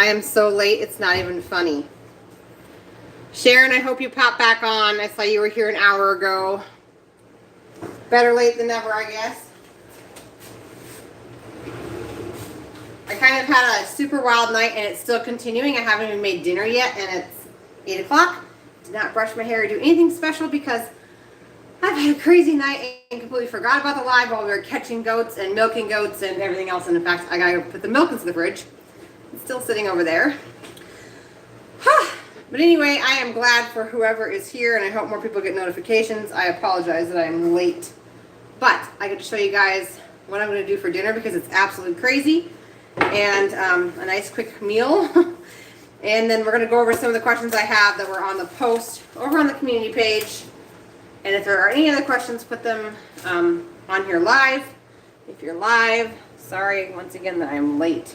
I am so late, it's not even funny. Sharon, I hope you pop back on. I saw you were here an hour ago. Better late than never, I guess. I kind of had a super wild night and it's still continuing. I haven't even made dinner yet and it's 8 o'clock. Did not brush my hair or do anything special because I've had a crazy night and completely forgot about the live while we were catching goats and milking goats and everything else. And in fact, I gotta put the milk into the fridge. It's still sitting over there. But anyway, I am glad for whoever is here and I hope more people get notifications. I apologize that I'm late. But I get to show you guys what I'm gonna do for dinner because it's absolutely crazy. And a nice quick meal. And then we're gonna go over some of the questions I have that were on the post over on the community page. And if there are any other questions, put them on here live. If you're live, sorry once again that I'm late.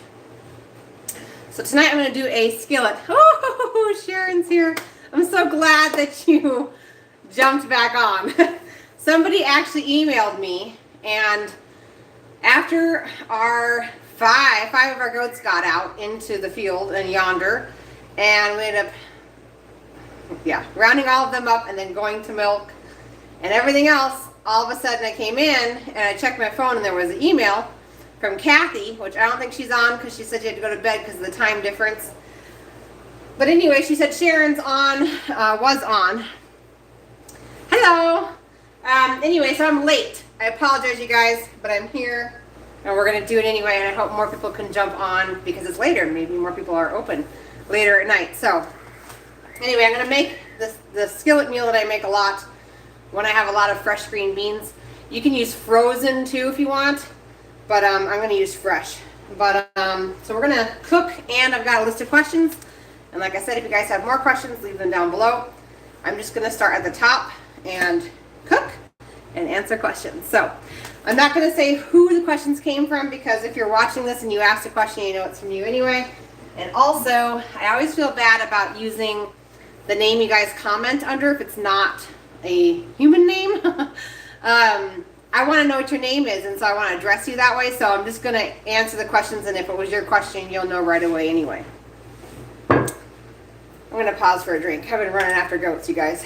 So tonight I'm going to do a skillet. Oh, Sharon's here. I'm so glad that you jumped back on. Somebody actually emailed me, and after our five of our goats got out into the field and yonder, and we ended up, rounding all of them up and then going to milk and everything else, all of a sudden I came in and I checked my phone and there was an email from Kathy, which I don't think she's on because she said she had to go to bed because of the time difference. But anyway, she said Sharon's on, was on. Hello. Anyway, so I'm late. I apologize, you guys, but I'm here and we're going to do it anyway, and I hope more people can jump on because it's later. Maybe more people are open later at night. So anyway, I'm going to make the skillet meal that I make a lot when I have a lot of fresh green beans. You can use frozen too if you want, but I'm going to use fresh. But so we're going to cook, and I've got a list of questions. And like I said, if you guys have more questions, leave them down below. I'm just going to start at the top and cook and answer questions. So I'm not going to say who the questions came from because if you're watching this and you asked a question, you know it's from you anyway. And also, I always feel bad about using the name you guys comment under if it's not a human name. I want to know what your name is, and so I want to address you that way. So I'm just going to answer the questions, and if it was your question, you'll know right away anyway. I'm going to pause for a drink. I've been running after goats, you guys.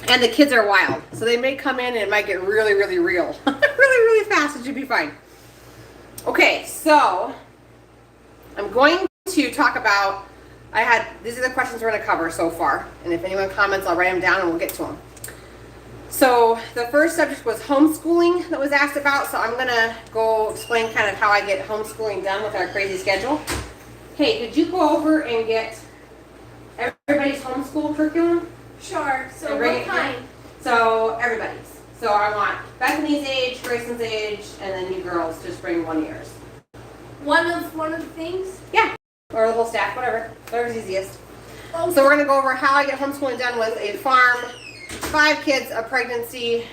And the kids are wild, so they may come in and it might get really, really real. really fast. It should be fine. Okay, so I'm going to talk about, these are the questions we're going to cover so far. And if anyone comments, I'll write them down and we'll get to them. So the first subject was homeschooling that was asked about. So I'm going to go explain kind of how I get homeschooling done with our crazy schedule. Hey, could you go over and get everybody's homeschool curriculum? Sure. So what kind? So everybody's. So I want Bethany's age, Grayson's age, and then you girls just bring 1 year's. One of the things? Yeah. Or the whole staff, whatever's easiest. Okay. So we're going to go over how I get homeschooling done with a farm, 5 kids, a pregnancy,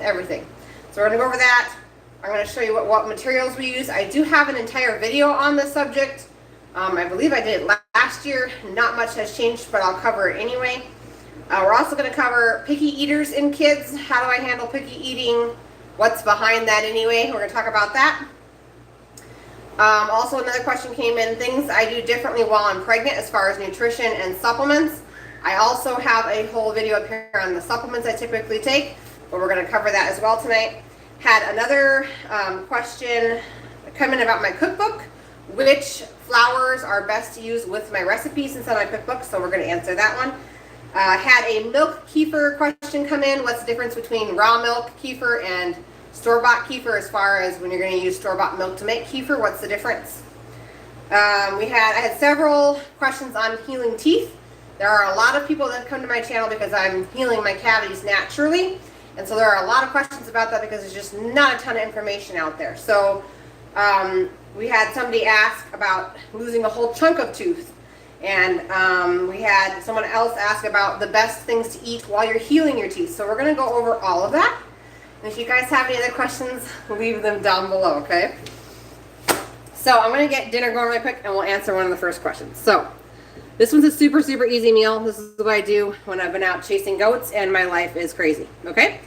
everything. So we're going to go over that. I'm going to show you what materials we use. I do have an entire video on this subject. I believe I did it last year. Not much has changed, but I'll cover it anyway. We're also going to cover picky eaters in kids. How do I handle picky eating? What's behind that anyway? We're going to talk about that. Also, another question came in, things I do differently while I'm pregnant as far as nutrition and supplements. I also have a whole video up here on the supplements I typically take, but we're going to cover that as well tonight. Had another question come in about my cookbook, which flours are best to use with my recipes inside my cookbook, so we're going to answer that one. Had a milk kefir question come in, what's the difference between raw milk kefir and store-bought kefir as far as when you're going to use store-bought milk to make kefir, what's the difference? I had several questions on healing teeth. There are a lot of people that come to my channel because I'm healing my cavities naturally, and so there are a lot of questions about that because there's just not a ton of information out there. So we had somebody ask about losing a whole chunk of tooth, and we had someone else ask about the best things to eat while you're healing your teeth. So we're going to go over all of that. And if you guys have any other questions, leave them down below, okay? So I'm going to get dinner going really quick, and we'll answer one of the first questions. So this one's a super easy meal. This is what I do when I've been out chasing goats and my life is crazy, okay?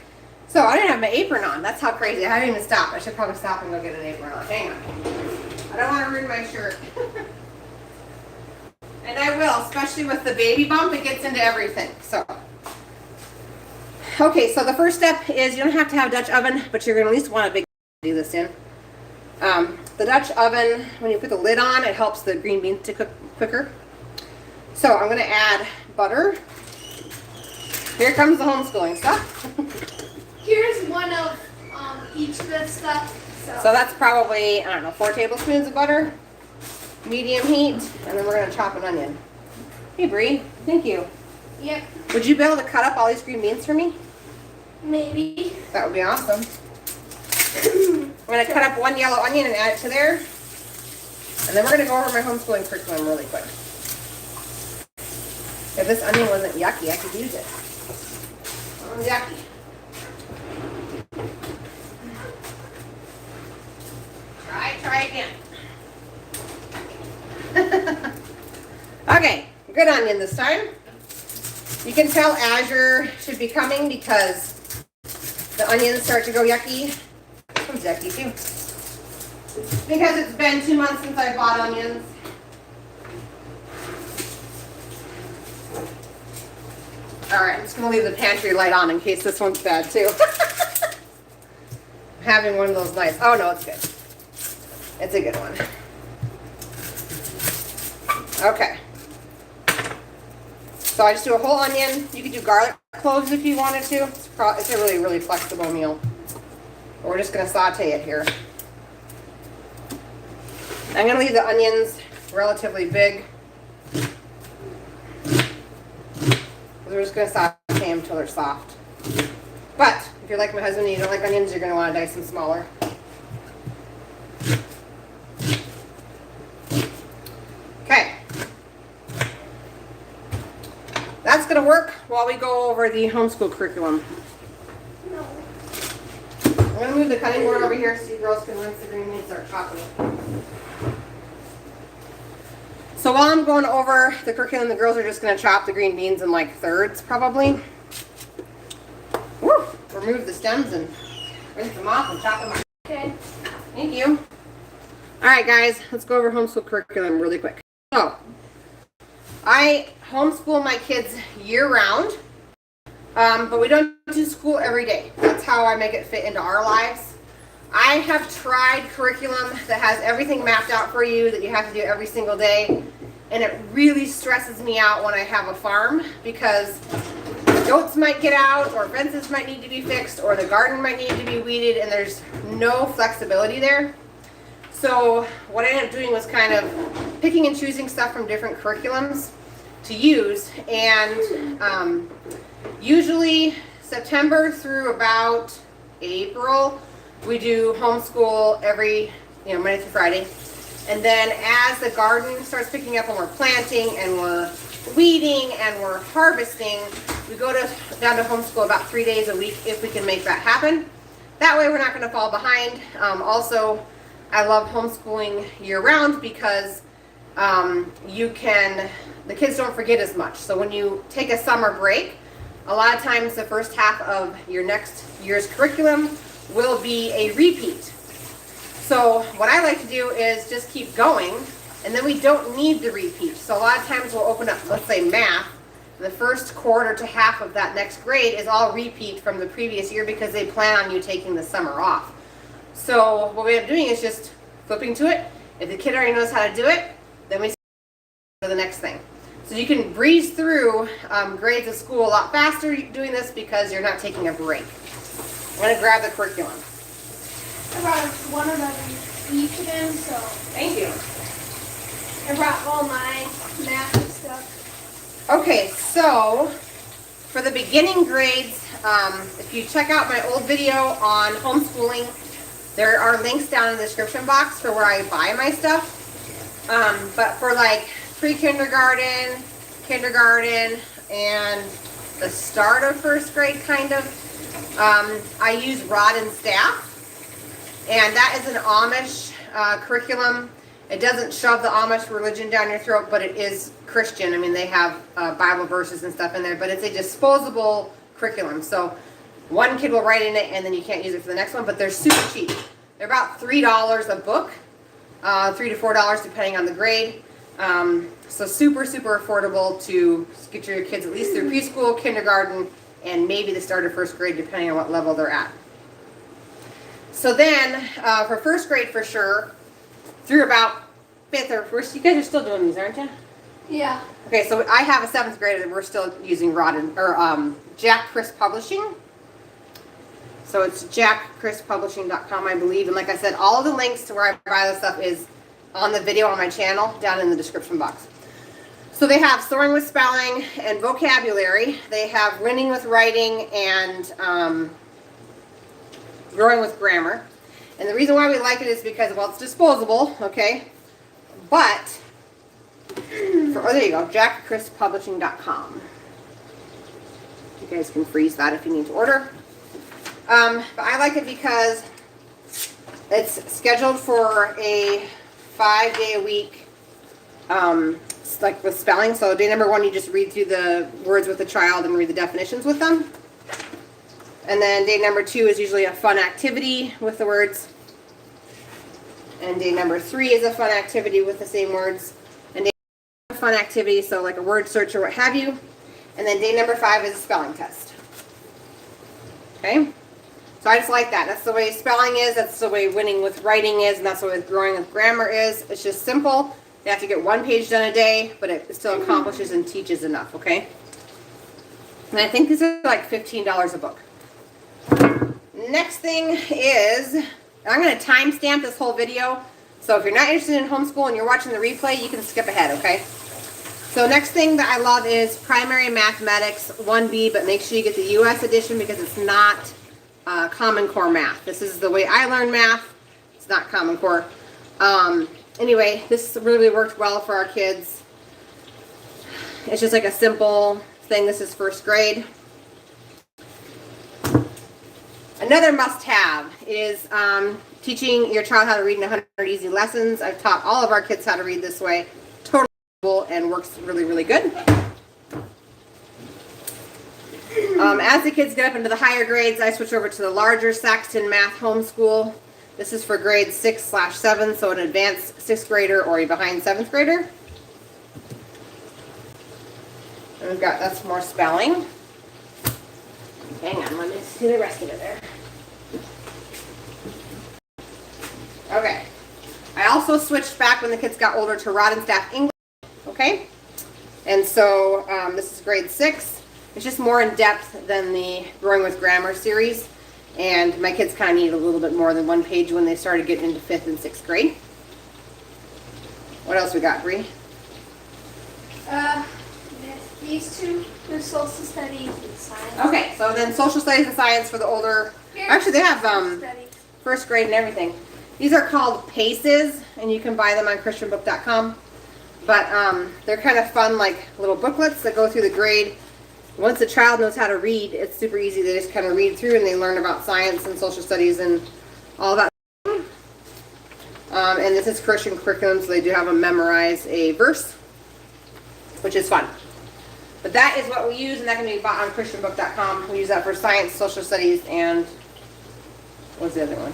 So I didn't have my apron on. That's how crazy. I haven't even stopped. I should probably stop and go get an apron on. Hang on. I don't want to ruin my shirt. And I will, especially with the baby bump, it gets into everything, so. Okay, so the first step is you don't have to have a Dutch oven, but you're gonna at least want a big to do this in. The Dutch oven, when you put the lid on, it helps the green beans to cook quicker. So I'm gonna add butter. Here comes the homeschooling stuff. Here's one of each of the stuff. So that's probably, I don't know, 4 tablespoons of butter, medium heat, and then we're gonna chop an onion. Hey Bree, thank you. Yep. Would you be able to cut up all these green beans for me? Maybe. That would be awesome. I'm gonna cut up 1 yellow onion and add it to there. And then we're gonna go over my homeschooling curriculum really quick. If this onion wasn't yucky, I could use it. Oh, yucky. Try again. Okay, good onion this time. You can tell Azure should be coming because the onions start to go yucky. This one's yucky too. Because it's been 2 months since I bought onions. Alright, I'm just going to leave the pantry light on in case this one's bad too. I'm having one of those nights. Oh no, it's good. It's a good one. Okay. So I just do a whole onion. You could do garlic cloves if you wanted to. It's a really, really flexible meal. But we're just going to saute it here. I'm going to leave the onions relatively big. We're just going to saute them until they're soft. But if you're like my husband and you don't like onions, you're going to want to dice them smaller. Okay. That's going to work while we go over the homeschool curriculum. No. I'm going to move the cutting board over here so you girls can rinse the green beans and start chopping it. So while I'm going over the curriculum, the girls are just going to chop the green beans in like thirds probably. Woo! Remove the stems and rinse them off and chop them up. Okay. Thank you. Alright guys, let's go over homeschool curriculum really quick. So, I homeschool my kids year-round, but we don't do school every day. That's how I make it fit into our lives. I have tried curriculum that has everything mapped out for you that you have to do every single day, and it really stresses me out when I have a farm because goats might get out, or fences might need to be fixed, or the garden might need to be weeded, and there's no flexibility there. So what I ended up doing was kind of picking and choosing stuff from different curriculums to use, and usually September through about April we do homeschool every Monday through Friday, and then as the garden starts picking up and we're planting and we're weeding and we're harvesting, we go down to homeschool about 3 days a week if we can make that happen. That way we're not going to fall behind. Also, I love homeschooling year-round because the kids don't forget as much. So when you take a summer break, a lot of times the first half of your next year's curriculum will be a repeat. So what I like to do is just keep going, and then we don't need the repeat. So a lot of times we'll open up, let's say math, the first quarter to half of that next grade is all repeat from the previous year because they plan on you taking the summer off. So what we end up doing is just flipping to it. If the kid already knows how to do it, then we for the next thing. So you can breeze through grades of school a lot faster doing this because you're not taking a break. I'm going to grab the curriculum. I brought one of them each again, so. Thank you. I brought all my math and stuff. Okay, so for the beginning grades, if you check out my old video on homeschooling, there are links down in the description box for where I buy my stuff. But for like pre-kindergarten, kindergarten, and the start of first grade kind of, I use Rod and Staff. And that is an Amish curriculum. It doesn't shove the Amish religion down your throat, but it is Christian. I mean, they have Bible verses and stuff in there, but it's a disposable curriculum. So one kid will write in it, and then you can't use it for the next one, but they're super cheap. They're about $3 a book. $3 to $4 depending on the grade. So super, super affordable to get your kids at least through preschool, kindergarten, and maybe the start of first grade depending on what level they're at. So then, for first grade for sure, through about 5th or 1st, you guys are still doing these, aren't you? Yeah. Okay, so I have a 7th grader that we're still using Jack Chris Publishing. So it's jackchrispublishing.com, I believe. And like I said, all of the links to where I buy this stuff is on the video on my channel down in the description box. So they have Soaring with Spelling and Vocabulary. They have Winning with Writing and Growing with Grammar. And the reason why we like it is because, well, it's disposable, okay? But, oh, there you go, jackchrispublishing.com. You guys can freeze that if you need to order. But I like it because it's scheduled for a 5-day-a-week, like with spelling. So day number 1, you just read through the words with the child and read the definitions with them. And then day number 2 is usually a fun activity with the words. And day number 3 is a fun activity with the same words. And day number 4 fun activity, so like a word search or what have you. And then day number 5 is a spelling test. Okay? So I just like that. That's the way spelling is, that's the way winning with writing is, and that's the way growing with grammar is. It's just simple. You have to get 1 page done a day, but it still accomplishes and teaches enough, okay? And I think these are like $15 a book. Next thing is, I'm going to timestamp this whole video, so if you're not interested in homeschool and you're watching the replay, you can skip ahead, okay? So next thing that I love is Primary Mathematics 1B, but make sure you get the US edition because it's not Common Core math. This is the way I learn math. It's not Common Core. Anyway, this really worked well for our kids. It's just like a simple thing. This is first grade. Another must-have is teaching your child how to read in 100 easy lessons. I've taught all of our kids how to read this way. Totally cool and works really, really good. As the kids get up into the higher grades, I switch over to the larger Saxton Math Homeschool. This is for grade 6/7, so an advanced 6th grader or a behind 7th grader. And we've got, that's more spelling. Hang on, let me see the rest of it there. Okay. I also switched back when the kids got older to Rod and Staff English. Okay? And so this is grade 6. It's just more in depth than the Growing with Grammar series. And my kids kind of needed a little bit more than 1 page when they started getting into 5th and 6th grade. What else we got, Bree? These two, the social studies and science. Okay, so then social studies and science for the older. Actually, they have first grade and everything. These are called PACES, and you can buy them on christianbook.com. But they're kind of fun, like little booklets that go through the grade. Once the child knows how to read, it's super easy. They just kind of read through and they learn about science and social studies and all that. And this is Christian curriculum, so they do have them memorize a verse, which is fun. But that is what we use, and that can be bought on christianbook.com. We use that for science, social studies, and what's the other one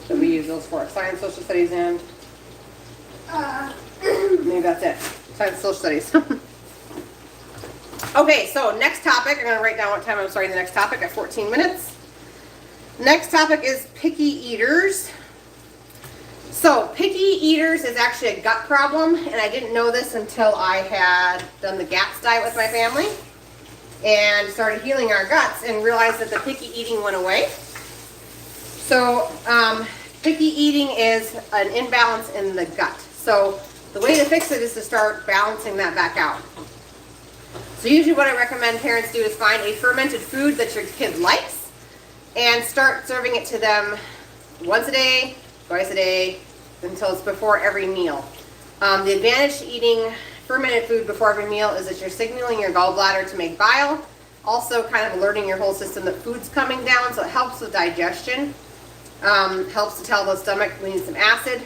that we use those for? Science, social studies, and maybe that's it. Science, social studies. Okay, so next topic. I'm going to write down what time I'm starting the next topic at 14 minutes. Next topic is picky eaters. So picky eaters is actually a gut problem, and I didn't know this until I had done the GAPS diet with my family and started healing our guts and realized that the picky eating went away. So picky eating is an imbalance in the gut. So the way to fix it is to start balancing that back out. So usually what I recommend parents do is find a fermented food that your kid likes and start serving it to them once a day, twice a day, until it's before every meal. The advantage to eating fermented food before every meal is that you're signaling your gallbladder to make bile, also kind of alerting your whole system that food's coming down, so it helps with digestion, helps to tell the stomach we need some acid.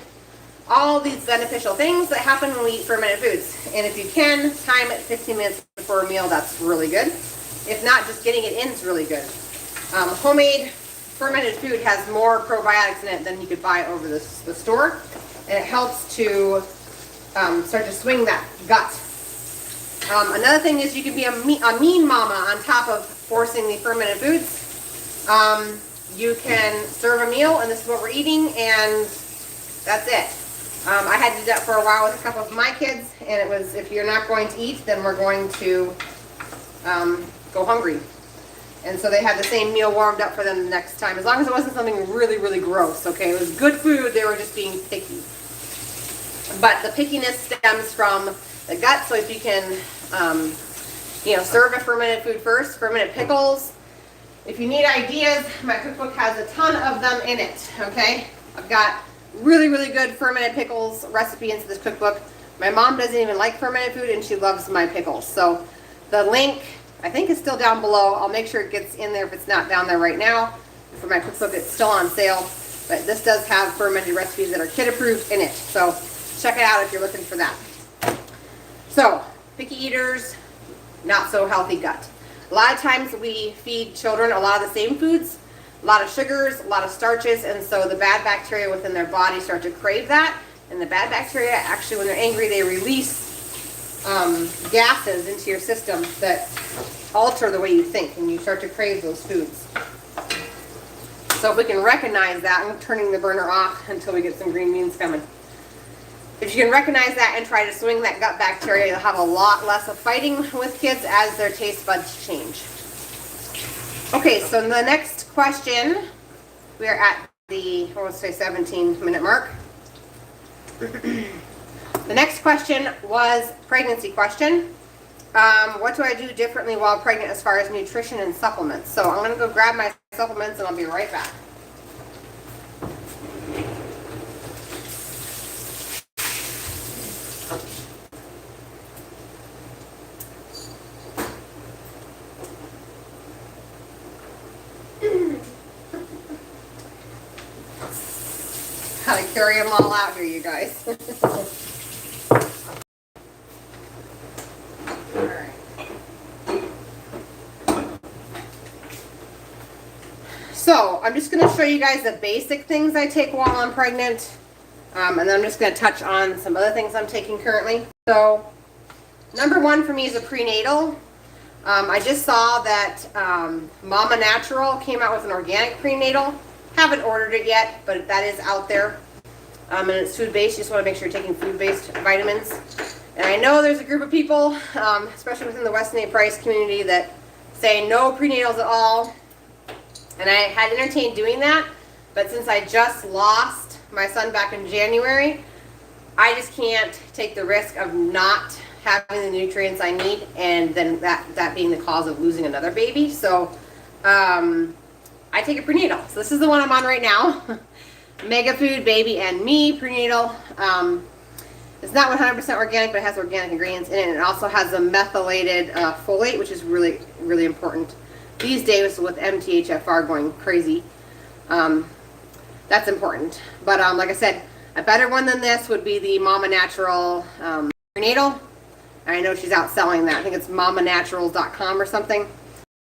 All these beneficial things that happen when we eat fermented foods. And if you can, time it 15 minutes before a meal, that's really good. If not, just getting it in is really good. Homemade fermented food has more probiotics in it than you could buy over the store. and it helps to start to swing that gut. Another thing is you can be a mean mama on top of forcing the fermented foods. You can serve a meal, and this is what we're eating, and that's it. I had to do that for a while with a couple of my kids, and it was, if you're not going to eat, then we're going to go hungry. And so they had the same meal warmed up for them the next time, as long as it wasn't something really, really gross, okay? It was good food, they were just being picky. But the pickiness stems from the gut, so if you can, serve a fermented food first, fermented pickles. If you need ideas, my cookbook has a ton of them in it, okay? I've got really, really good fermented pickles recipe into this cookbook. My mom doesn't even like fermented food, and she loves my pickles. So the link, I think, is still down below. I'll make sure it gets in there if it's not down there right now. For my cookbook, it's still on sale, but this does have fermented recipes that are kid approved in it. So check it out if you're looking for that. So, picky eaters, not so healthy gut. A lot of times we feed children a lot of the same foods, a lot of sugars, a lot of starches, and so the bad bacteria within their body start to crave that. And the bad bacteria, actually, when they're angry, they release gases into your system that alter the way you think, and you start to crave those foods. So if we can recognize that, I'm turning the burner off until we get some green beans coming. If you can recognize that and try to swing that gut bacteria, you'll have a lot less of fighting with kids as their taste buds change. Okay, so the next question, we are at the, let's say 17-minute mark. The next question was pregnancy question. What do I do differently while pregnant as far as nutrition and supplements? So I'm going to go grab my supplements and I'll be right back. Gotta carry them all out here, you guys. Alright. So, I'm just going to show you guys the basic things I take while I'm pregnant. And then I'm just going to touch on some other things I'm taking currently. So, number one for me is a prenatal. I just saw that Mama Natural came out with an organic prenatal. Haven't ordered it yet, but that is out there. And it's food-based. You just want to make sure you're taking food-based vitamins. And I know there's a group of people, especially within the Weston A. Price community, that say no prenatals at all. And I had entertained doing that, but since I just lost my son back in January, I just can't take the risk of not having the nutrients I need, and then that being the cause of losing another baby. So I take a prenatal. So this is the one I'm on right now. Mega Food Baby and Me prenatal. It's not 100% organic, but it has organic ingredients in it. And it also has a methylated folate, which is really, really important these days with MTHFR going crazy. That's important. But like I said, a better one than this would be the Mama Natural prenatal. I know she's out selling that. I think it's mamanaturals.com or something.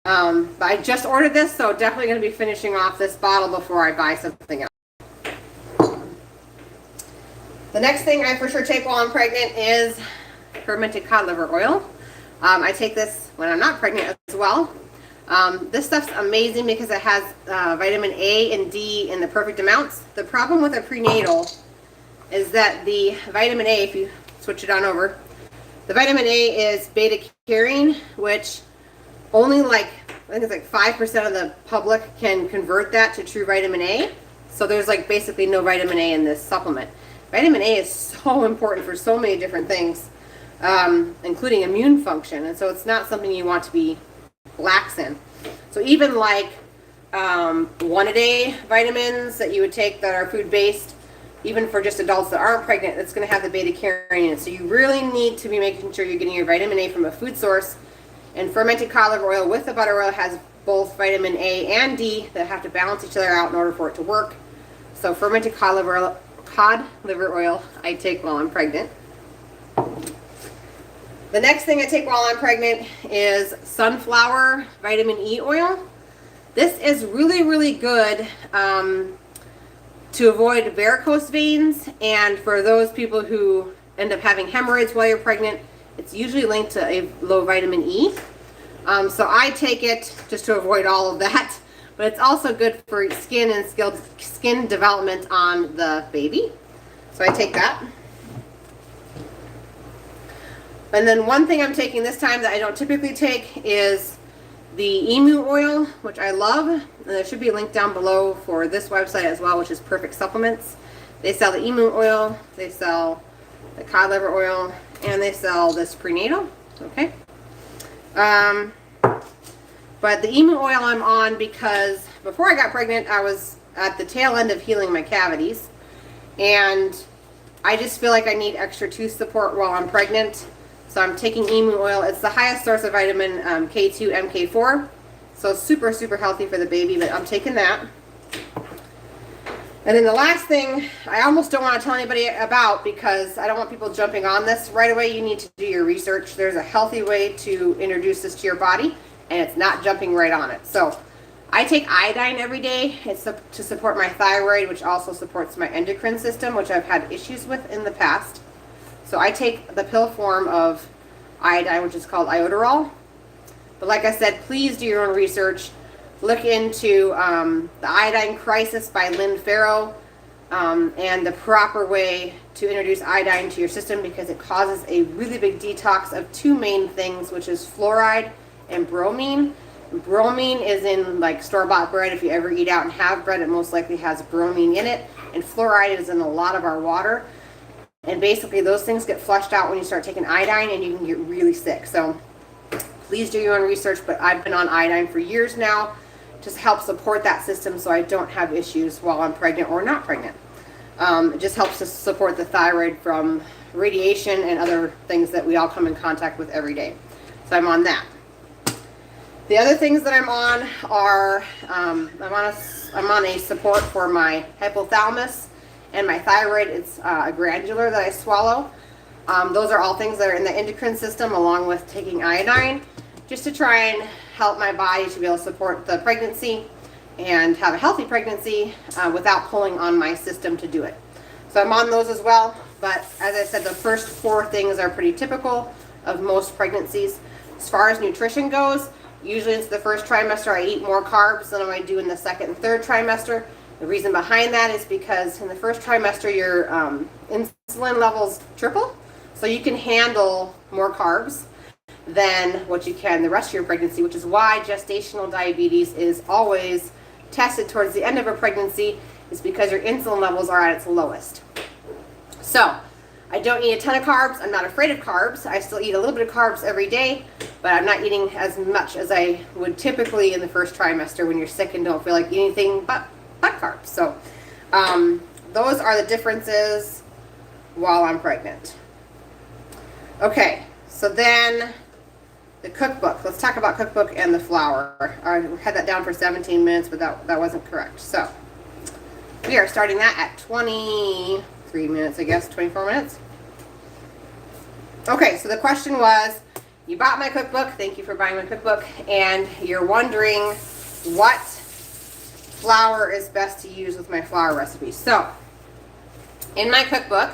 But I just ordered this, so definitely going to be finishing off this bottle before I buy something else. The next thing I for sure take while I'm pregnant is fermented cod liver oil. I take this when I'm not pregnant as well. This stuff's amazing because it has vitamin A and D in the perfect amounts. The problem with a prenatal is that the vitamin A, if you switch it on over, the vitamin A is beta-carotene, which only I think it's 5% of the public can convert that to true vitamin A. So there's basically no vitamin A in this supplement. Vitamin A is so important for so many different things, including immune function. And so it's not something you want to be lax in. So even one-a-day vitamins that you would take that are food-based, even for just adults that aren't pregnant, it's going to have the beta-carotene in it. So you really need to be making sure you're getting your vitamin A from a food source. And fermented cod liver oil with the butter oil has both vitamin A and D that have to balance each other out in order for it to work. So fermented cod liver oil I take while I'm pregnant. The next thing I take while I'm pregnant is sunflower vitamin E oil. This is really, really good to avoid varicose veins, and for those people who end up having hemorrhoids while you're pregnant, it's usually linked to a low vitamin E. So I take it just to avoid all of that, but it's also good for skin and skin development on the baby. So I take that. And then one thing I'm taking this time that I don't typically take is the emu oil, which I love. And there should be a link down below for this website as well, which is Perfect Supplements. They sell the emu oil, they sell the cod liver oil, and they sell this prenatal. Okay. But the emu oil I'm on because before I got pregnant, I was at the tail end of healing my cavities. And I just feel like I need extra tooth support while I'm pregnant. So I'm taking emu oil. It's the highest source of vitamin K2, MK4. So super, super healthy for the baby, but I'm taking that. And then the last thing, I almost don't want to tell anybody about because I don't want people jumping on this right away. You need to do your research. There's a healthy way to introduce this to your body, and it's not jumping right on it. So I take iodine every day. It's to support my thyroid, which also supports my endocrine system, which I've had issues with in the past. So I take the pill form of iodine, which is called iodoral. But like I said, please do your own research. Look into the Iodine Crisis by Lynn Farrow and the proper way to introduce iodine to your system because it causes a really big detox of two main things, which is fluoride and bromine. Bromine is in like store-bought bread. If you ever eat out and have bread, it most likely has bromine in it. And fluoride is in a lot of our water. And basically those things get flushed out when you start taking iodine and you can get really sick. So please do your own research, but I've been on iodine for years now. Just help support that system so I don't have issues while I'm pregnant or not pregnant. It just helps to support the thyroid from radiation and other things that we all come in contact with every day. So I'm on that. The other things that I'm on are, I'm on a support for my hypothalamus and my thyroid. It's a granular that I swallow. Those are all things that are in the endocrine system along with taking iodine, just to try and help my body to be able to support the pregnancy and have a healthy pregnancy without pulling on my system to do it. So I'm on those as well, but as I said, the first four things are pretty typical of most pregnancies. As far as nutrition goes, usually it's the first trimester I eat more carbs than I do in the second and third trimester. The reason behind that is because in the first trimester your insulin levels triple, so you can handle more carbs than what you can the rest of your pregnancy, which is why gestational diabetes is always tested towards the end of a pregnancy, is because your insulin levels are at its lowest. So I don't eat a ton of carbs. I'm not afraid of carbs. I still eat a little bit of carbs every day, but I'm not eating as much as I would typically in the first trimester when you're sick and don't feel like eating anything but carbs. So those are the differences while I'm pregnant. Okay, so then the cookbook. Let's talk about cookbook and the flour. I had that down for 17 minutes, but that wasn't correct. So we are starting that at 23 minutes, I guess, 24 minutes. Okay, so the question was, you bought my cookbook. Thank you for buying my cookbook. And you're wondering what flour is best to use with my flour recipes. So in my cookbook,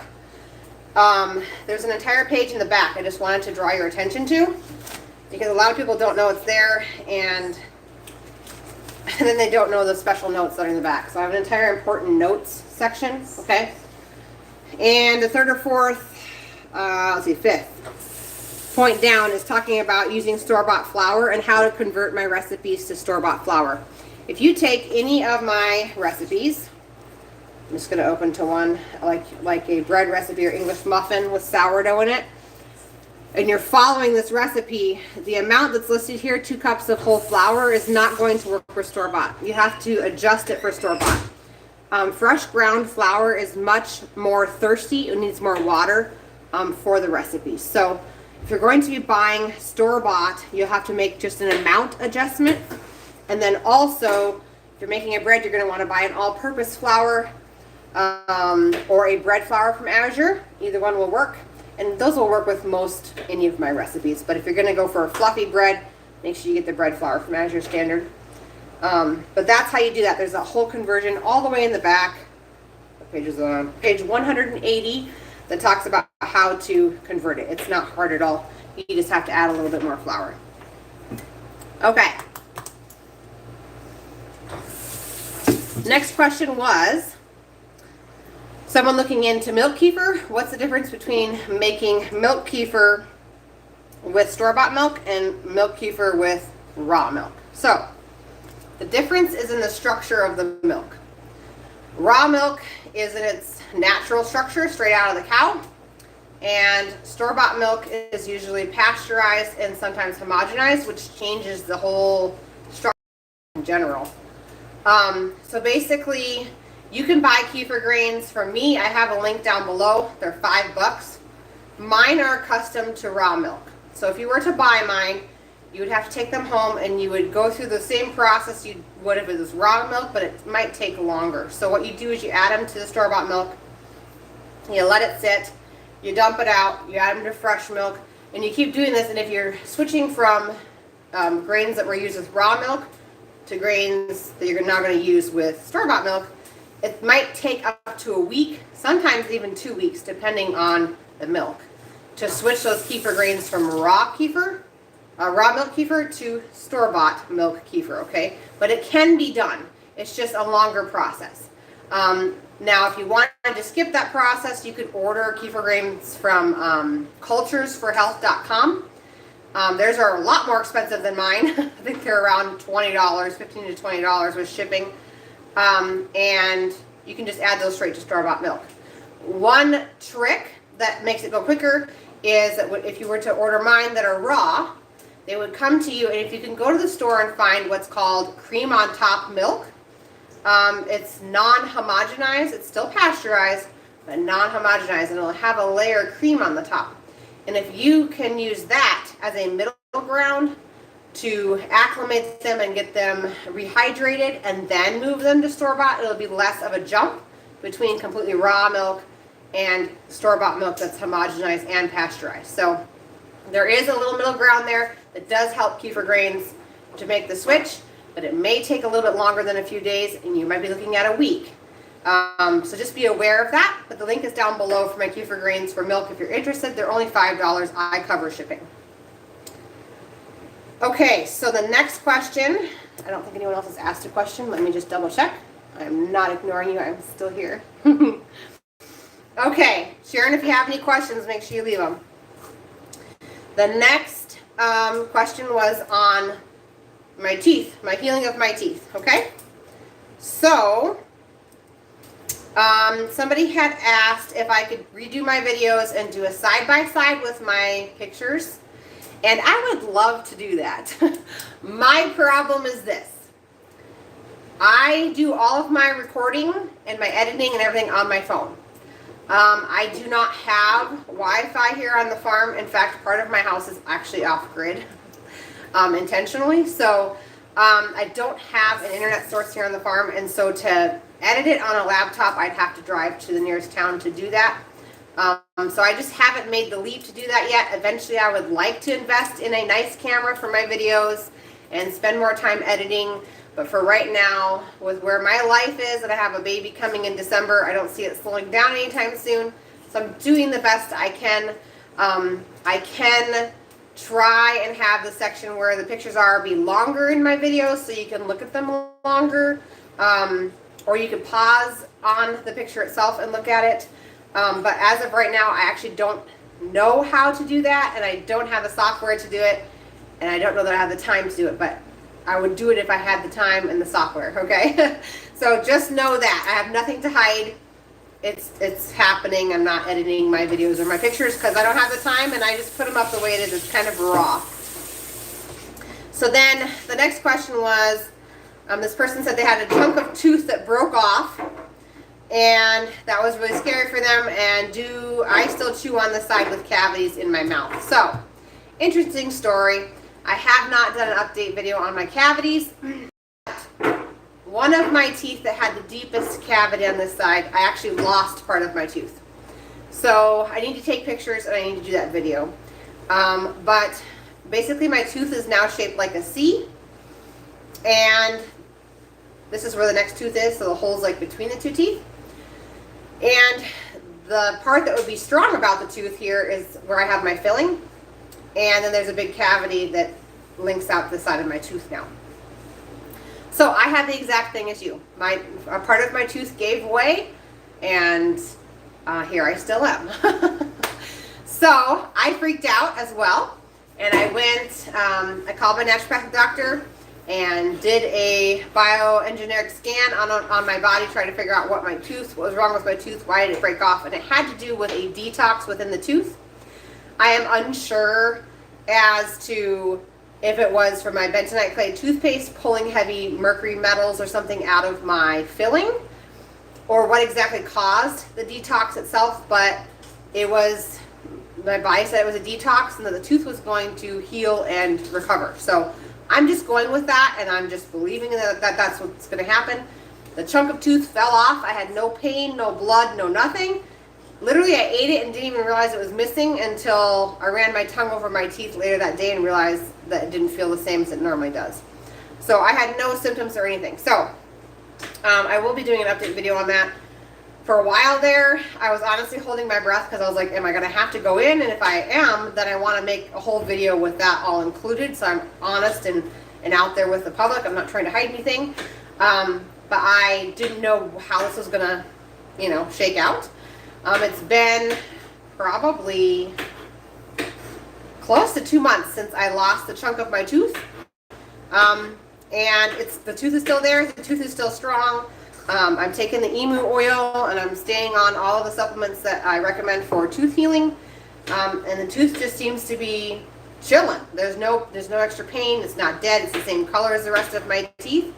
there's an entire page in the back I just wanted to draw your attention to, because a lot of people don't know it's there, and then they don't know the special notes that are in the back. So I have an entire important notes section, okay? And the third or fourth, fifth point down is talking about using store-bought flour and how to convert my recipes to store-bought flour. If you take any of my recipes, I'm just going to open to one like a bread recipe or English muffin with sourdough in it, and you're following this recipe, the amount that's listed here, 2 cups of whole flour, is not going to work for store-bought. You have to adjust it for store-bought. Fresh ground flour is much more thirsty. It needs more water for the recipe. So if you're going to be buying store-bought, you'll have to make just an amount adjustment. And then also, if you're making a bread, you're going to want to buy an all-purpose flour or a bread flour from Azure. Either one will work. And those will work with most any of my recipes. But if you're going to go for a fluffy bread, make sure you get the bread flour from Azure Standard. But that's how you do that. There's a whole conversion all the way in the back page is it on? Page 180 that talks about how to convert it. It's not hard at all. You just have to add a little bit more flour. Okay. Next question was someone looking into milk kefir. What's the difference between making milk kefir with store-bought milk and milk kefir with raw milk? So the difference is in the structure of the milk. Raw milk is in its natural structure, straight out of the cow. And store-bought milk is usually pasteurized and sometimes homogenized, which changes the whole structure in general. So basically, you can buy kefir grains from me. I have a link down below. They're $5. Mine are custom to raw milk. So if you were to buy mine, you would have to take them home and you would go through the same process you would if it was raw milk, but it might take longer. So what you do is you add them to the store-bought milk, you let it sit, you dump it out, you add them to fresh milk, and you keep doing this. And if you're switching from grains that were used with raw milk to grains that you're now going to use with store-bought milk, it might take up to a week, sometimes even 2 weeks, depending on the milk, to switch those kefir grains from raw milk kefir to store-bought milk kefir, okay? But it can be done. It's just a longer process. Now, if you wanted to skip that process, you could order kefir grains from culturesforhealth.com. Theirs are a lot more expensive than mine. I think they're around $20, $15 to $20 with shipping. And you can just add those straight to store-bought milk. One trick that makes it go quicker is that if you were to order mine that are raw, they would come to you, and if you can go to the store and find what's called cream on top milk, it's non-homogenized, it's still pasteurized, but non-homogenized, and it'll have a layer of cream on the top. And if you can use that as a middle ground to acclimate them and get them rehydrated and then move them to store-bought, it'll be less of a jump between completely raw milk and store-bought milk that's homogenized and pasteurized. So there is a little middle ground there that does help kefir grains to make the switch, but it may take a little bit longer than a few days, and you might be looking at a week. So just be aware of that, but the link is down below for my kefir grains for milk if you're interested. They're only $5. I cover shipping. Okay, so the next question, I don't think anyone else has asked a question. Let me just double check. I'm not ignoring you. I'm still here. Okay, Sharon, if you have any questions, make sure you leave them. The next question was on my teeth, my healing of my teeth, okay? So, somebody had asked if I could redo my videos and do a side-by-side with my pictures, and I would love to do that. My problem is this. I do all of my recording and my editing and everything on my phone. I do not have Wi-Fi here on the farm. In fact, part of my house is actually off-grid intentionally. So I don't have an internet source here on the farm. And so to edit it on a laptop, I'd have to drive to the nearest town to do that. So I just haven't made the leap to do that yet. Eventually, I would like to invest in a nice camera for my videos and spend more time editing. But for right now, with where my life is, and I have a baby coming in December, I don't see it slowing down anytime soon. So I'm doing the best I can. I can try and have the section where the pictures are be longer in my videos so you can look at them longer. Or you can pause on the picture itself and look at it. But as of right now, I actually don't know how to do that, and I don't have the software to do it, and I don't know that I have the time to do it, but I would do it if I had the time and the software, okay? So just know that. I have nothing to hide. It's happening. I'm not editing my videos or my pictures because I don't have the time, and I just put them up the way it is. It's kind of raw. So then the next question was, this person said they had a chunk of tooth that broke off, and that was really scary for them, and do I still chew on the side with cavities in my mouth? So, interesting story. I have not done an update video on my cavities. One of my teeth that had the deepest cavity on this side, I actually lost part of my tooth. So I need to take pictures and I need to do that video. But basically my tooth is now shaped like a C. And this is where the next tooth is, so the hole's like between the two teeth. And the part that would be strong about the tooth here is where I have my filling. And then there's a big cavity that links out the side of my tooth now. So I had the exact thing as you. A part of my tooth gave way, and here I still am. So I freaked out as well, and I went, I called my naturopathic doctor and did a bioengineeric scan on my body, trying to figure out what was wrong with my tooth, why did it break off, and it had to do with a detox within the tooth. I am unsure as to if it was from my bentonite clay toothpaste pulling heavy mercury metals or something out of my filling, or what exactly caused the detox itself, but it was, my body said it was a detox and that the tooth was going to heal and recover. So I'm just going with that, and I'm just believing that that's what's going to happen. The chunk of tooth fell off. I had no pain, no blood, no nothing. Literally, I ate it and didn't even realize it was missing until I ran my tongue over my teeth later that day and realized that it didn't feel the same as it normally does. So I had no symptoms or anything. So I will be doing an update video on that. For a while there, I was honestly holding my breath because I was like, am I going to have to go in? And if I am, then I want to make a whole video with that all included. So I'm honest and out there with the public. I'm not trying to hide anything. But I didn't know how this was going to, shake out. It's been probably close to 2 months since I lost the chunk of my tooth. And the tooth is still there. The tooth is still strong. I'm taking the emu oil, and I'm staying on all of the supplements that I recommend for tooth healing. And the tooth just seems to be chilling. There's no extra pain. It's not dead. It's the same color as the rest of my teeth.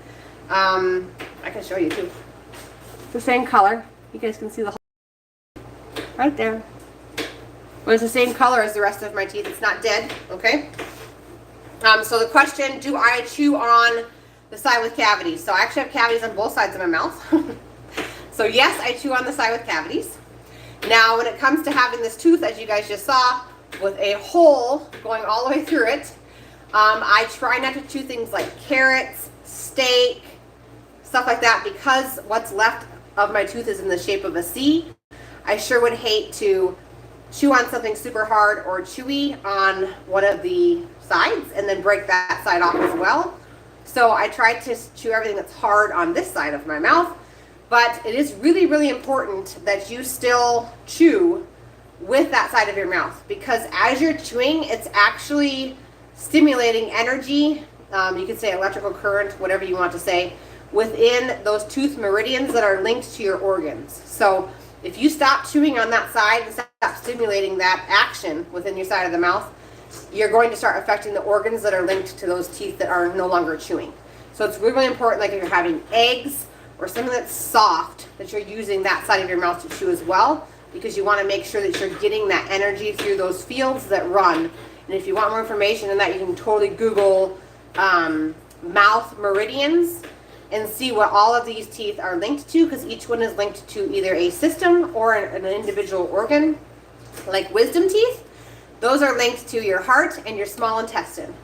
I can show you too. It's the same color. You guys can see the hole right there. But it's the same color as the rest of my teeth. It's not dead. Okay. So the question: do I chew on the side with cavities? So I actually have cavities on both sides of my mouth. So yes, I chew on the side with cavities. Now, when it comes to having this tooth, as you guys just saw, with a hole going all the way through it, I try not to chew things like carrots, steak, stuff like that, because what's left of my tooth is in the shape of a C. I sure would hate to chew on something super hard or chewy on one of the sides and then break that side off as well. So I try to chew everything that's hard on this side of my mouth, but it is really, really important that you still chew with that side of your mouth, because as you're chewing, it's actually stimulating energy, you could say electrical current, whatever you want to say, within those tooth meridians that are linked to your organs. So if you stop chewing on that side and stop stimulating that action within your side of the mouth, you're going to start affecting the organs that are linked to those teeth that are no longer chewing. So it's really important, like if you're having eggs or something that's soft, that you're using that side of your mouth to chew as well, because you want to make sure that you're getting that energy through those fields that run. And if you want more information on that, you can totally Google mouth meridians and see what all of these teeth are linked to, because each one is linked to either a system or an individual organ. Like wisdom teeth, those are linked to your heart and your small intestine.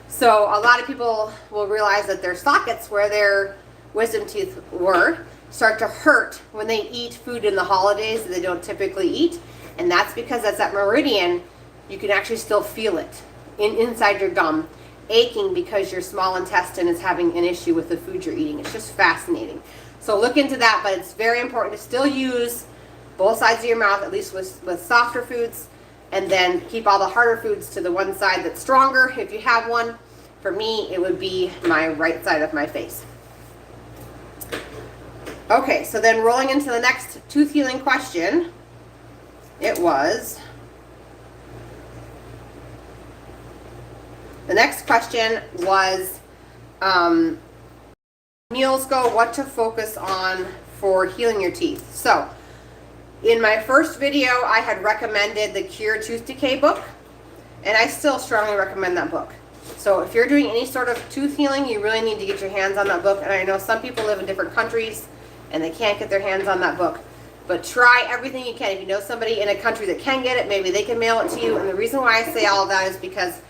So a lot of people will realize that their sockets where their wisdom teeth were start to hurt when they eat food in the holidays that they don't typically eat. And that's because that's that meridian, you can actually still feel it inside your gum, aching because your small intestine is having an issue with the food you're eating. It's just fascinating. So look into that, but it's very important to still use both sides of your mouth, at least with softer foods, and then keep all the harder foods to the one side that's stronger if you have one. For me, it would be my right side of my face. Okay, so then rolling into the next tooth healing question, it was, the next question was, meals go, what to focus on for healing your teeth. So in my first video, I had recommended the Cure Tooth Decay book, and I still strongly recommend that book. So if you're doing any sort of tooth healing, you really need to get your hands on that book. And I know some people live in different countries and they can't get their hands on that book. But try everything you can. If you know somebody in a country that can get it, maybe they can mail it to you. And the reason why I say all of that is because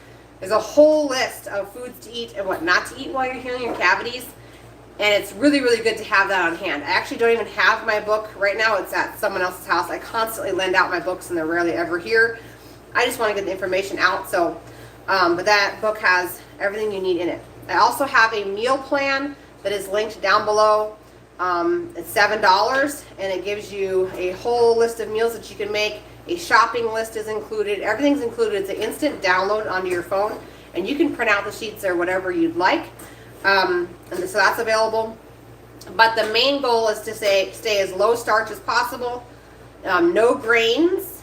there's a whole list of foods to eat and what not to eat while you're healing your cavities. And it's really, really good to have that on hand. I actually don't even have my book right now. It's at someone else's house. I constantly lend out my books and they're rarely ever here. I just want to get the information out. So, but that book has everything you need in it. I also have a meal plan that is linked down below. It's $7 and it gives you a whole list of meals that you can make. A shopping list is included. Everything's included. It's an instant download onto your phone and you can print out the sheets or whatever you'd like. And so that's available. But the main goal is to stay as low starch as possible, no grains,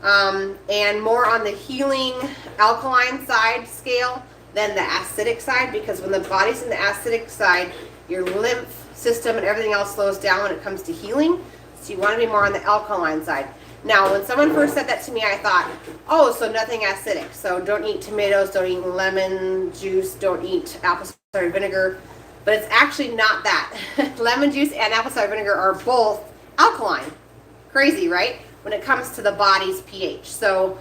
and more on the healing alkaline side scale than the acidic side, because when the body's in the acidic side, your lymph system and everything else slows down when it comes to healing. So you want to be more on the alkaline side. Now, when someone first said that to me, I thought, oh, so nothing acidic. So don't eat tomatoes, don't eat lemon juice, don't eat apple cider vinegar. But it's actually not that. Lemon juice and apple cider vinegar are both alkaline. Crazy, right? When it comes to the body's pH. So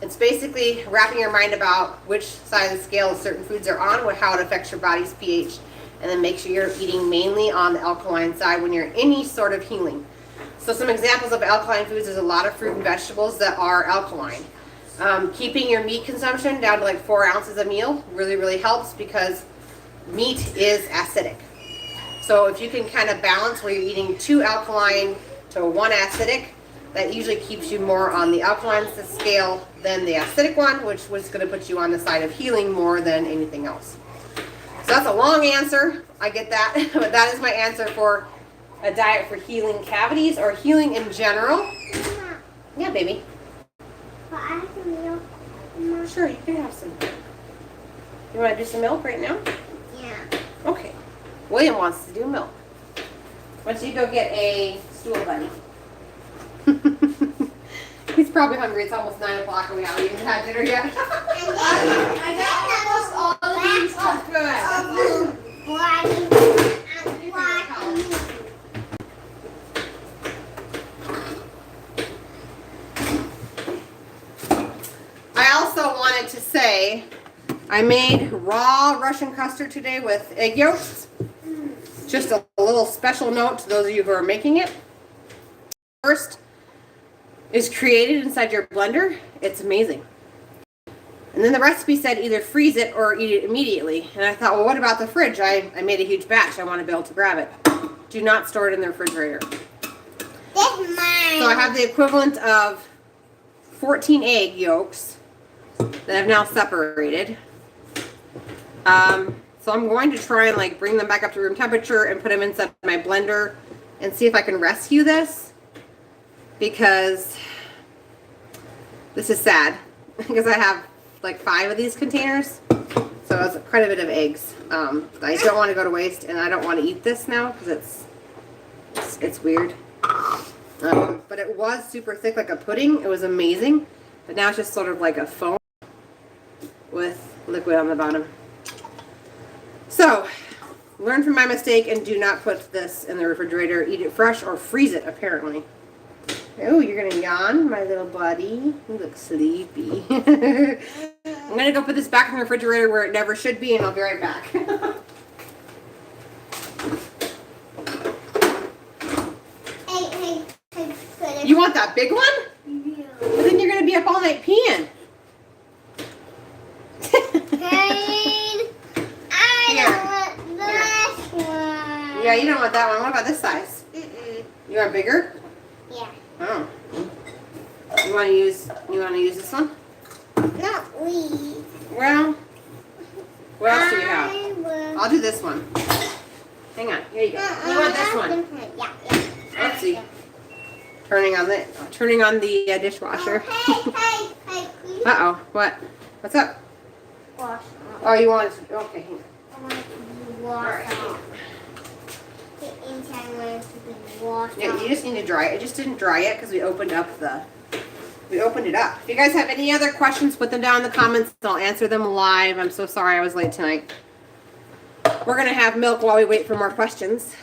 it's basically wrapping your mind about which side of the scale certain foods are on, how it affects your body's pH. And then make sure you're eating mainly on the alkaline side when you're in any sort of healing. So some examples of alkaline foods, there's a lot of fruit and vegetables that are alkaline. Keeping your meat consumption down to like 4 ounces a meal really, really helps because meat is acidic. So if you can kind of balance where you're eating 2 alkaline to 1 acidic, that usually keeps you more on the alkaline scale than the acidic one, which was going to put you on the side of healing more than anything else. So that's a long answer. I get that. But that is my answer for a diet for healing cavities or healing in general. Mama, Yeah, baby. but I have some milk. Mama. Sure, you can have some. You want to do some milk right now? Yeah. Okay. William wants to do milk. Why don't you go get a stool buddy? He's probably hungry. It's almost 9 o'clock and we haven't even had dinner yet. I got almost all of these. Oh, good. I also wanted to say I made raw Russian custard today with egg yolks. Just a little special note to those of you who are making it. First is created inside your blender. It's amazing. And then the recipe said either freeze it or eat it immediately. And I thought, well, what about the fridge? I made a huge batch. I want to be able to grab it. Do not store it in the refrigerator. This is mine. So I have the equivalent of 14 egg yolks that I've now separated. So I'm going to try and like bring them back up to room temperature and put them inside my blender and see if I can rescue this, because this is sad because I have like 5 of these containers, so it's quite a bit of eggs. I don't want to go to waste, and I don't want to eat this now because it's weird. But it was super thick like a pudding. It was amazing, but now it's just sort of like a foam with liquid on the bottom. So, learn from my mistake and do not put this in the refrigerator. Eat it fresh or freeze it, apparently. Oh, you're going to yawn, my little buddy. You look sleepy. I'm going to go put this back in the refrigerator where it never should be, and I'll be right back. Hey, You want that big one? Yeah. But then you're going to be up all night peeing. I don't want this one. Yeah, you don't want that one. What about this size? Mm-mm. You want bigger? Yeah. Oh. You want to use this one? Not we. Well, what else do we have? I will. I'll do this one. Hang on. Here you go. You want this one? Yeah. Let's see. Turning on the dishwasher. Hey, please. Uh-oh. What? What's up? Wash Oh, you want it? Okay. Hang on. I want it to be washed Alright. off. The inside wants to be washed Yeah, off. you just need to dry it. It just didn't dry yet because we opened it up. If you guys have any other questions, put them down in the comments. I'll answer them live. I'm so sorry I was late tonight. We're going to have milk while we wait for more questions.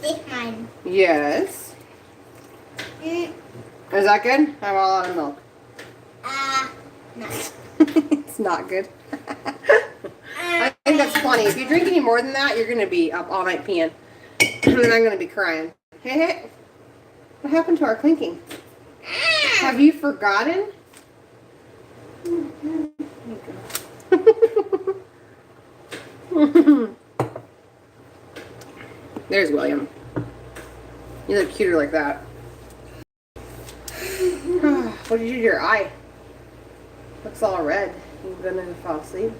This one. Yes. Mm, Is that good? I have a lot of milk. no. It's It's not good. I think that's funny. If you drink any more than that, you're going to be up all night peeing. And then I'm going to be crying. Hey, what happened to our clinking? Have you forgotten? There's William. You look cuter like that. What did you do to your eye? Looks all red. You gonna fall asleep?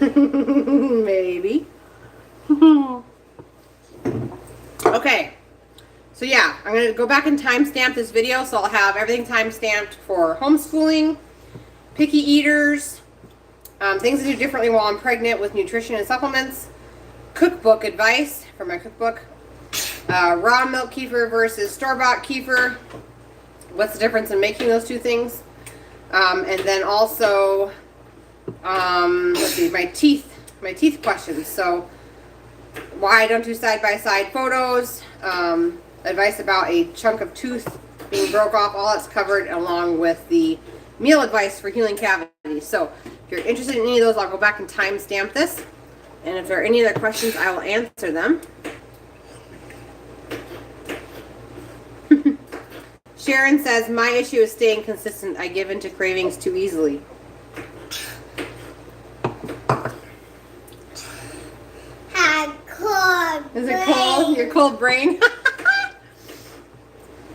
Maybe. Okay. So yeah, I'm gonna go back and timestamp this video, so I'll have everything timestamped for homeschooling, picky eaters, things to do differently while I'm pregnant with nutrition and supplements, cookbook advice for my cookbook, raw milk kefir versus store-bought kefir, what's the difference in making those two things, and then also, let's see, my teeth questions. So why I don't do side-by-side photos, advice about a chunk of tooth being broke off, all that's covered, along with the meal advice for healing cavities. So if you're interested in any of those, I'll go back and timestamp this. And if there are any other questions, I will answer them. Sharon says, my issue is staying consistent. I give in to cravings too easily. Is it cold? Your cold brain?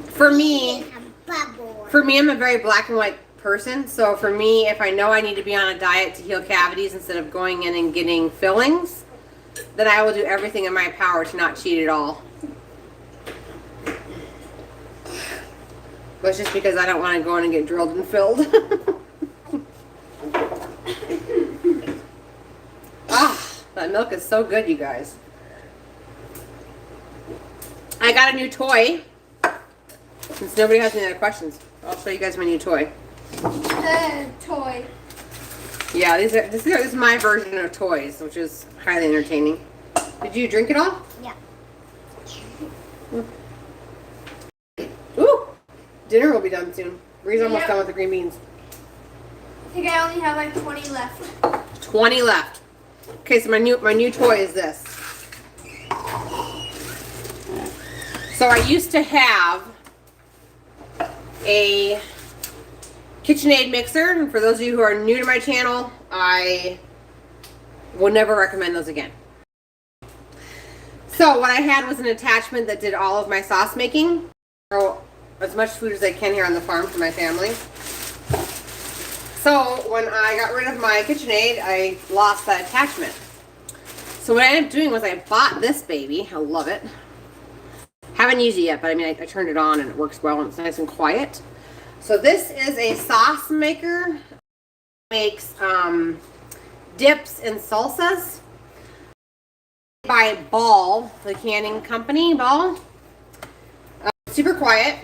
For me, I'm a very black and white person. So for me, if I know I need to be on a diet to heal cavities instead of going in and getting fillings, then I will do everything in my power to not cheat at all. But it's just because I don't want to go in and get drilled and filled. Ah, that milk is so good, you guys. I got a new toy. Since nobody has any other questions, I'll show you guys my new toy. Toy. Yeah, this is my version of toys, which is highly entertaining. Did you drink it all? Yeah. Ooh, dinner will be done soon. Bree's almost done with the green beans. I think I only have like 20 left. 20 left. Okay, so my new toy is this. So I used to have a KitchenAid mixer, and for those of you who are new to my channel, I would never recommend those again. So what I had was an attachment that did all of my sauce making. So as much food as I can here on the farm for my family. So when I got rid of my KitchenAid, I lost that attachment. So what I ended up doing was I bought this baby. I love it. Haven't used it yet, but I mean, I turned it on and it works well and it's nice and quiet. So this is a sauce maker. It makes dips and salsas by Ball, the canning company, Ball. Super quiet.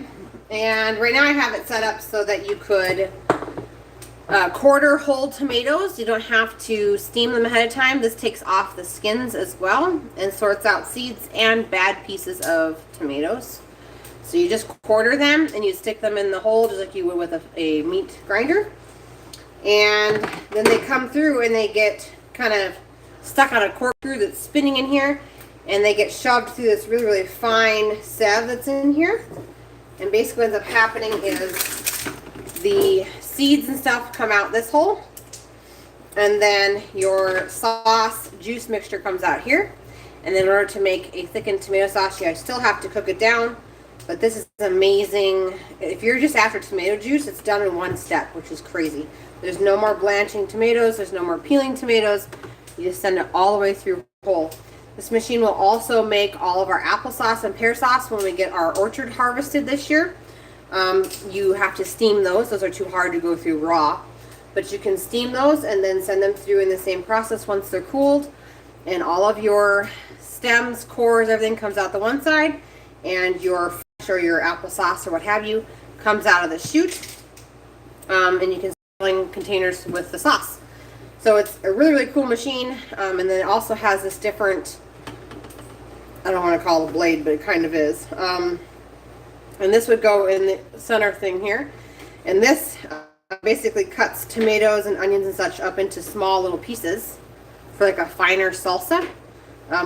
And right now I have it set up so that you could quarter whole tomatoes. You don't have to steam them ahead of time. This takes off the skins as well and sorts out seeds and bad pieces of tomatoes. So you just quarter them and you stick them in the hole just like you would with a meat grinder. And then they come through and they get kind of stuck on a corkscrew that's spinning in here. And they get shoved through this really, really fine sieve that's in here. And basically what ends up happening is the seeds and stuff come out this hole, and then your sauce juice mixture comes out here. And then in order to make a thickened tomato sauce, you still have to cook it down, but this is amazing. If you're just after tomato juice, it's done in one step, which is crazy. There's no more blanching tomatoes, there's no more peeling tomatoes. You just send it all the way through whole. This machine will also make all of our applesauce and pear sauce when we get our orchard harvested this year. You have to steam those. Those are too hard to go through raw. But you can steam those and then send them through in the same process once they're cooled. And all of your stems, cores, everything comes out the one side. And your fresh or your applesauce or what have you comes out of the chute. And you can fill in containers with the sauce. So it's a really, really cool machine. And then it also has this different, I don't want to call it a blade, but it kind of is. And this would go in the center thing here. And this basically cuts tomatoes and onions and such up into small little pieces for like a finer salsa,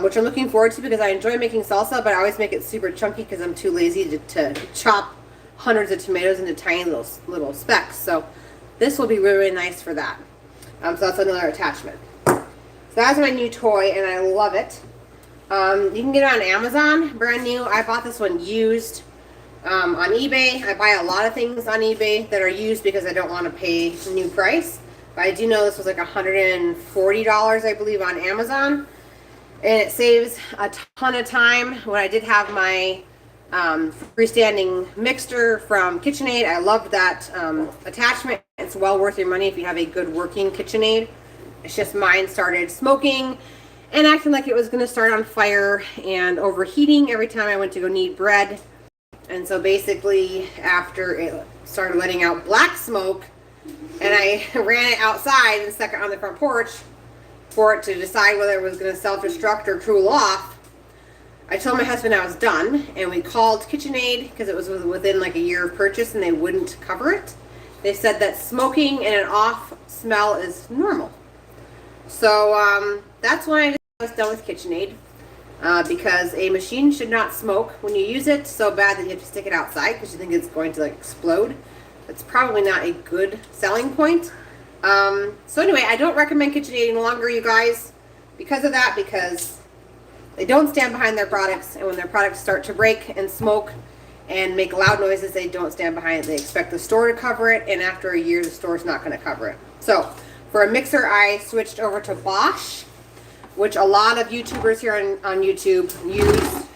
which I'm looking forward to because I enjoy making salsa, but I always make it super chunky because I'm too lazy to chop hundreds of tomatoes into tiny little specks. So this will be really, really nice for that. So that's another attachment. So that's my new toy, and I love it. You can get it on Amazon, brand new. I bought this one used. On eBay, I buy a lot of things on eBay that are used because I don't want to pay the new price. But I do know this was like $140, I believe, on Amazon. And it saves a ton of time. When I did have my freestanding mixer from KitchenAid, I loved that attachment. It's well worth your money if you have a good working KitchenAid. It's just mine started smoking and acting like it was going to start on fire and overheating every time I went to go knead bread. And so basically, after it started letting out black smoke, and I ran it outside and stuck it on the front porch for it to decide whether it was going to self-destruct or cool off, I told my husband I was done, and we called KitchenAid because it was within like a year of purchase, and they wouldn't cover it. They said that smoking and an off smell is normal. So that's why I was done with KitchenAid. Because a machine should not smoke when you use it so bad that you have to stick it outside because you think it's going to like explode. It's probably not a good selling point. So anyway, I don't recommend KitchenAid any longer, you guys, because of that, because they don't stand behind their products, and when their products start to break and smoke and make loud noises, they don't stand behind it. They expect the store to cover it, and after a year, the store's not going to cover it. So for a mixer, I switched over to Bosch, which a lot of YouTubers here on YouTube use,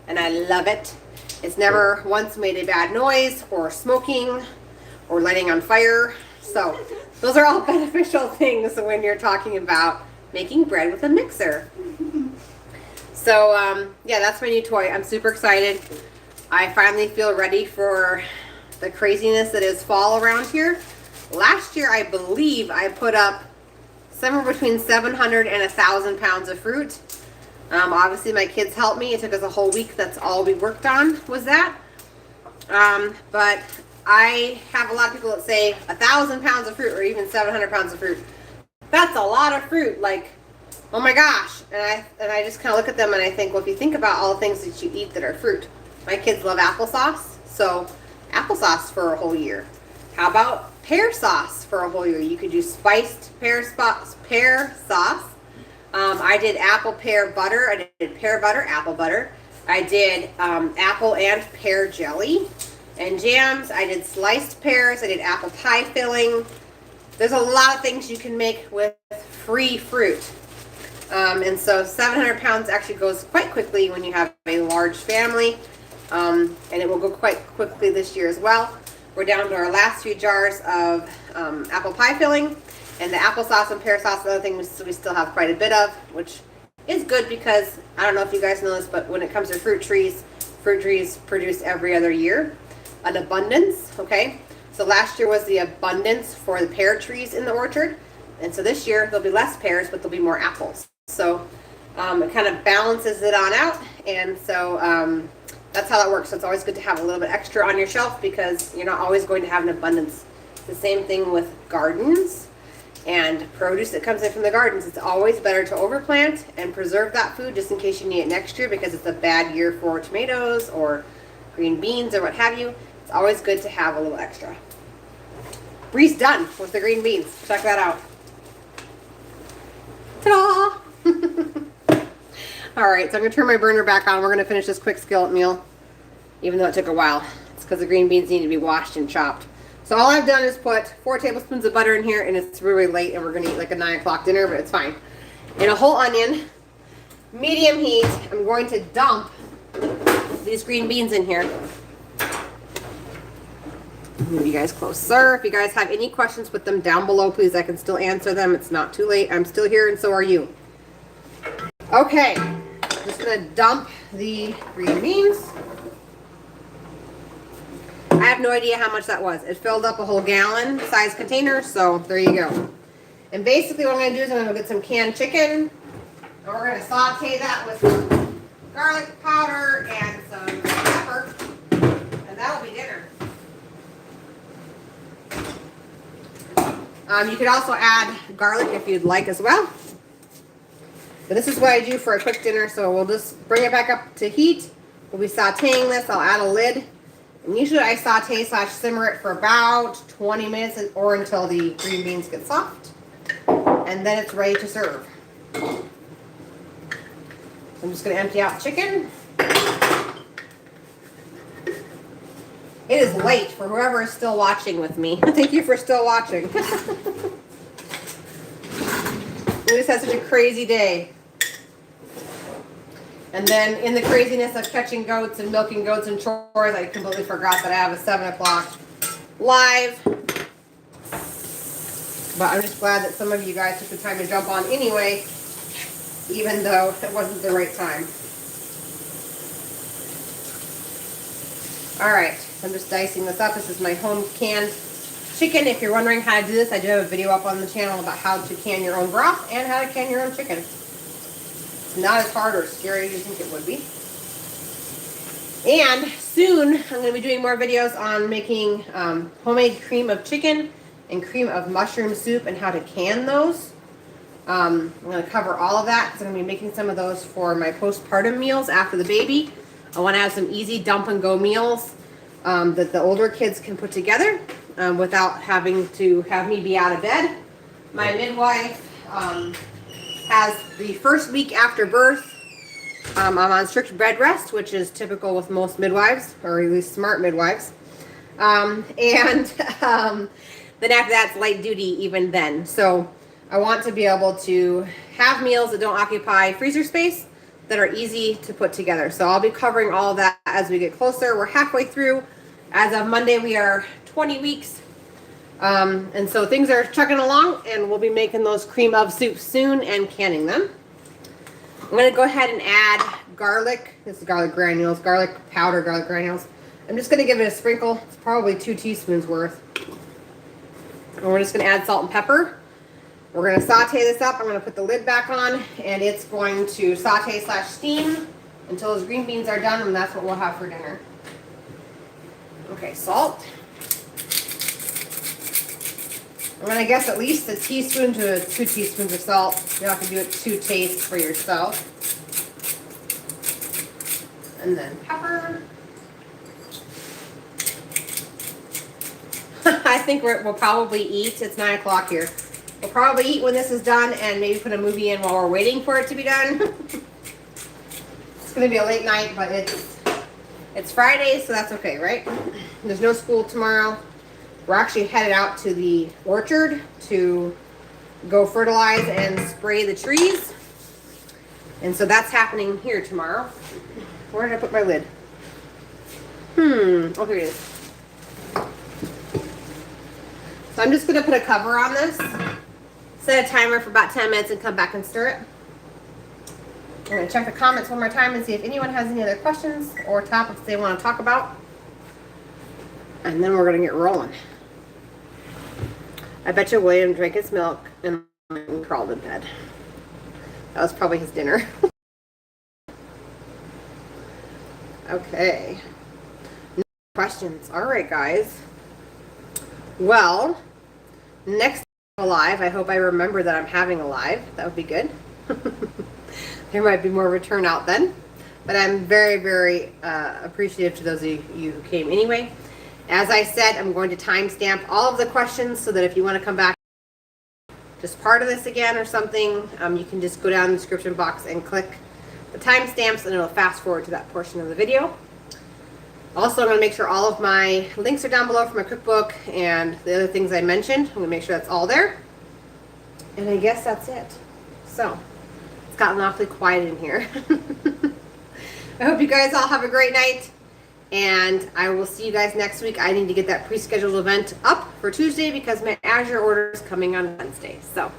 and I love it. It's never once made a bad noise or smoking or lighting on fire. So those are all beneficial things when you're talking about making bread with a mixer. So yeah, that's my new toy. I'm super excited. I finally feel ready for the craziness that is fall around here. Last year, I believe I put up somewhere between 700 and 1,000 pounds of fruit. Obviously, my kids helped me. It took us a whole week. That's all we worked on was that. But I have a lot of people that say 1,000 pounds of fruit or even 700 pounds of fruit. That's a lot of fruit. Like, oh my gosh. And I just kind of look at them and I think, well, if you think about all the things that you eat that are fruit. My kids love applesauce. So applesauce for a whole year. How about pear sauce for a whole year? You could do spiced pear sauce. I did apple pear butter. I did pear butter, apple butter. I did apple and pear jelly and jams. I did sliced pears. I did apple pie filling. There's a lot of things you can make with free fruit. And so 700 pounds actually goes quite quickly when you have a large family. And it will go quite quickly this year as well. We're down to our last few jars of apple pie filling, and the applesauce and pear sauce, another thing we still have quite a bit of, which is good because, I don't know if you guys know this, but when it comes to fruit trees produce every other year, an abundance, okay? So last year was the abundance for the pear trees in the orchard, and so this year there'll be less pears, but there'll be more apples. So it kind of balances it on out, and so that's how that works. So it's always good to have a little bit extra on your shelf because you're not always going to have an abundance. It's the same thing with gardens and produce that comes in from the gardens. It's always better to overplant and preserve that food just in case you need it next year because it's a bad year for tomatoes or green beans or what have you. It's always good to have a little extra. Bree's done with the green beans. Check that out. Ta-da! All right, so I'm going to turn my burner back on. We're going to finish this quick skillet meal, even though it took a while. It's because the green beans need to be washed and chopped. So all I've done is put 4 tablespoons of butter in here, and it's really late, and we're going to eat like a 9 o'clock dinner, but it's fine. And a whole onion, medium heat. I'm going to dump these green beans in here. Move you guys closer. If you guys have any questions, put them down below, please. I can still answer them. It's not too late. I'm still here, and so are you. Okay. Just going to dump the green beans. I have no idea how much that was. It filled up a whole gallon size container, so there you go. And basically what I'm going to do is I'm going to get some canned chicken, and we're going to saute that with some garlic powder and some pepper, and that'll be dinner. You could also add garlic if you'd like as well. But this is what I do for a quick dinner, so we'll just bring it back up to heat. We'll be sauteing this. I'll add a lid. And usually I saute / simmer it for about 20 minutes or until the green beans get soft. And then it's ready to serve. So I'm just going to empty out the chicken. It is late for whoever is still watching with me. Thank you for still watching. We just had such a crazy day. And then in the craziness of catching goats and milking goats and chores, I completely forgot that I have a 7 o'clock live. But I'm just glad that some of you guys took the time to jump on anyway, even though it wasn't the right time. All right, I'm just dicing this up. This is my home canned chicken. If you're wondering how to do this, I do have a video up on the channel about how to can your own broth and how to can your own chicken. It's not as hard or scary as you think it would be. And soon, I'm going to be doing more videos on making homemade cream of chicken and cream of mushroom soup and how to can those. I'm going to cover all of that because I'm going to be making some of those for my postpartum meals after the baby. I want to have some easy dump and go meals that the older kids can put together without having to have me be out of bed. My midwife has the first week after birth. I'm on strict bed rest, which is typical with most midwives, or at least smart midwives. Then after that, it's light duty even then. So I want to be able to have meals that don't occupy freezer space, that are easy to put together. So I'll be covering all of that as we get closer. We're halfway through. As of Monday, we are 20 weeks. And so things are chugging along, and we'll be making those cream of soups soon and canning them. I'm going to go ahead and add garlic. This is garlic granules, garlic powder, garlic granules. I'm just going to give it a sprinkle. It's probably 2 teaspoons worth. And we're just going to add salt and pepper. We're going to saute this up. I'm going to put the lid back on, and it's going to saute / steam until those green beans are done, and that's what we'll have for dinner. Okay, salt. I'm going to guess at least a teaspoon to 2 teaspoons of salt. You'll have to do it to taste for yourself. And then pepper. I think we'll probably eat. It's 9 o'clock here. We'll probably eat when this is done and maybe put a movie in while we're waiting for it to be done. It's going to be a late night, but it's Friday, so that's okay, right? There's no school tomorrow. We're actually headed out to the orchard to go fertilize and spray the trees. And so that's happening here tomorrow. Where did I put my lid? Oh, here it is. So I'm just going to put a cover on this. Set a timer for about 10 minutes and come back and stir it. I'm going to check the comments one more time and see if anyone has any other questions or topics they want to talk about. And then we're going to get rolling. I bet you William drank his milk and crawled in bed. That was probably his dinner. Okay. No questions. All right, guys. Well, next live, I hope I remember that I'm having a live. That would be good. There might be more of a turnout then. But I'm very, very appreciative to those of you who came anyway. As I said, I'm going to timestamp all of the questions so that if you want to come back just part of this again or something, you can just go down in the description box and click the timestamps and it'll fast forward to that portion of the video. Also, I'm going to make sure all of my links are down below for my cookbook and the other things I mentioned. I'm going to make sure that's all there. And I guess that's it. So, it's gotten awfully quiet in here. I hope you guys all have a great night. And I will see you guys next week. I need to get that pre-scheduled event up for Tuesday because my Azure order is coming on Wednesday. So,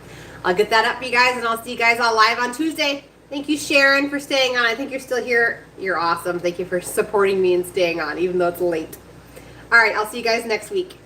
I'll get that up, you guys, and I'll see you guys all live on Tuesday. Thank you, Sharon, for staying on. I think you're still here. You're awesome. Thank you for supporting me and staying on, even though it's late. All right, I'll see you guys next week.